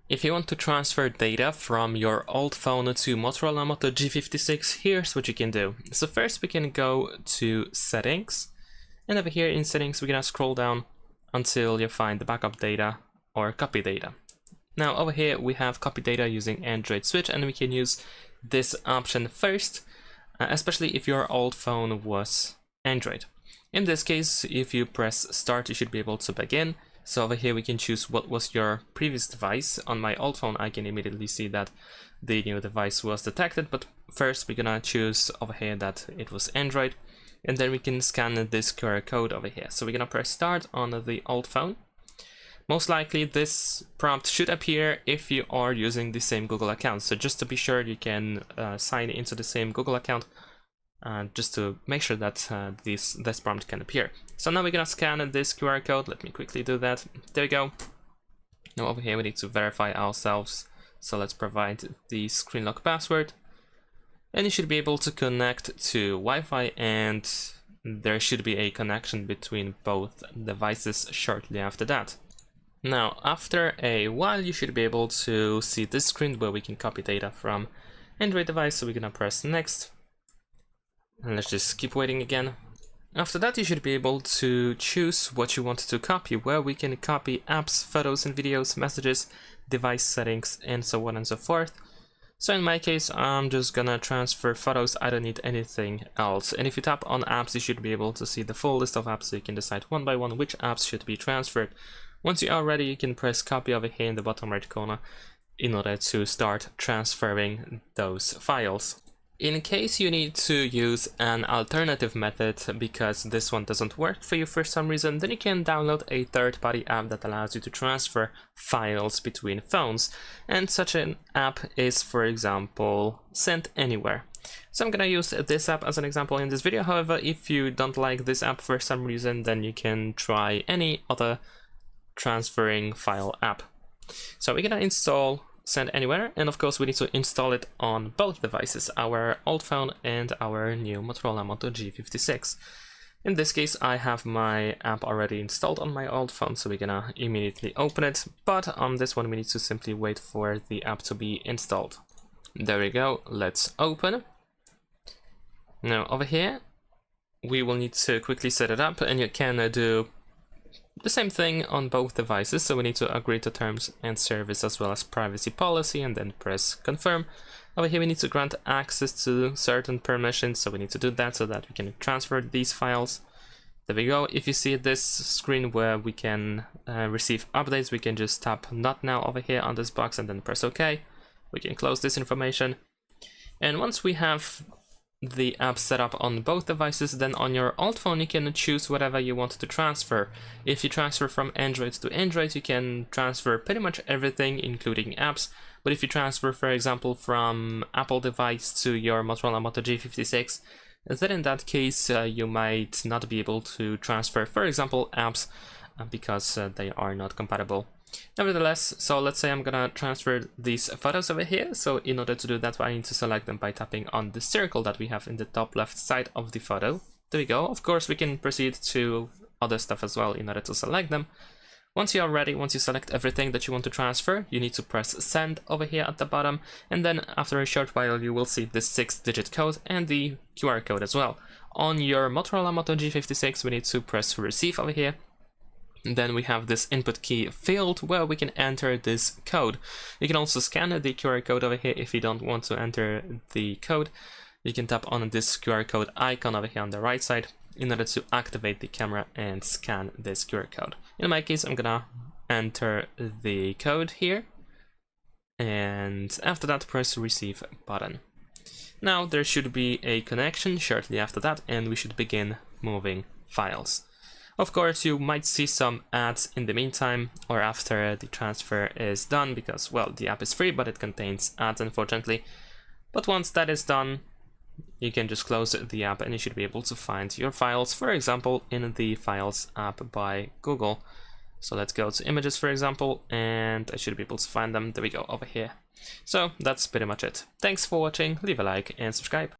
If you want to transfer data from your old phone to Motorola Moto G56, here's what you can do. So first we can go to settings, and over here in settings we're gonna scroll down until you find the backup data or copy data. Now over here we have copy data using Android switch, and we can use this option first, especially if your old phone was Android. In this case, if you press start, you should be able to begin. So over here we can choose what was your previous device. On my old phone I can immediately see that the new device was detected, but first we're gonna choose over here that it was Android, and then we can scan this QR code over here. So we're gonna press start on the old phone. Most likely this prompt should appear if you are using the same Google account, so just to be sure you can sign into the same Google account, just to make sure that this prompt can appear. So now we're gonna scan this QR code. Let me quickly do that. There we go. Now over here we need to verify ourselves, so let's provide the screen lock password, and you should be able to connect to Wi-Fi, and there should be a connection between both devices shortly after that. Now after a while you should be able to see this screen where we can copy data from Android device, so we're gonna press next. And let's just keep waiting again. After that you should be able to choose what you want to copy, where we can copy apps, photos and videos, messages, device settings, and so on and so forth. So in my case I'm just gonna transfer photos. I don't need anything else. And if you tap on apps you should be able to see the full list of apps, so you can decide one by one which apps should be transferred. Once you are ready you can press copy over here in the bottom right corner in order to start transferring those files. In case you need to use an alternative method because this one doesn't work for you for some reason, then you can download a third-party app that allows you to transfer files between phones. And such an app is, for example, Send Anywhere. So I'm gonna use this app as an example in this video. However, if you don't like this app for some reason, then you can try any other transferring file app. So we're gonna install Send Anywhere, and of course we need to install it on both devices, our old phone and our new Motorola Moto G56. In this case I have my app already installed on my old phone, so we're gonna immediately open it, but on this one we need to simply wait for the app to be installed. There we go, let's open. Now over here we will need to quickly set it up, and you can do the same thing on both devices. So we need to agree to terms and service as well as privacy policy, and then press confirm. Over here we need to grant access to certain permissions, so we need to do that so that we can transfer these files. There we go. If you see this screen where we can receive updates, we can just tap not now over here on this box and then press OK. We can close this information, and once we have the app set up on both devices, then on your old phone you can choose whatever you want to transfer. If you transfer from Android to Android, you can transfer pretty much everything including apps, but if you transfer for example from Apple device to your Motorola Moto G56, then in that case you might not be able to transfer for example apps because they are not compatible. Nevertheless, so let's say I'm gonna transfer these photos over here. So in order to do that I need to select them by tapping on the circle that we have in the top left side of the photo. There we go. Of course we can proceed to other stuff as well in order to select them. Once you are ready, once you select everything that you want to transfer, you need to press send over here at the bottom, and then after a short while you will see this 6-digit code and the QR code as well. On your Motorola Moto G56 we need to press receive over here. Then we have this input key field where we can enter this code. You can also scan the QR code over here if you don't want to enter the code. You can tap on this QR code icon over here on the right side in order to activate the camera and scan this QR code. In my case I'm gonna enter the code here, and after that press receive button. Now there should be a connection shortly after that, and we should begin moving files. Of course, you might see some ads in the meantime or after the transfer is done because, well, the app is free, but it contains ads, unfortunately. But once that is done, you can just close the app and you should be able to find your files, for example, in the Files app by Google. So let's go to Images, for example, and I should be able to find them. There we go, over here. So that's pretty much it. Thanks for watching, leave a like and subscribe.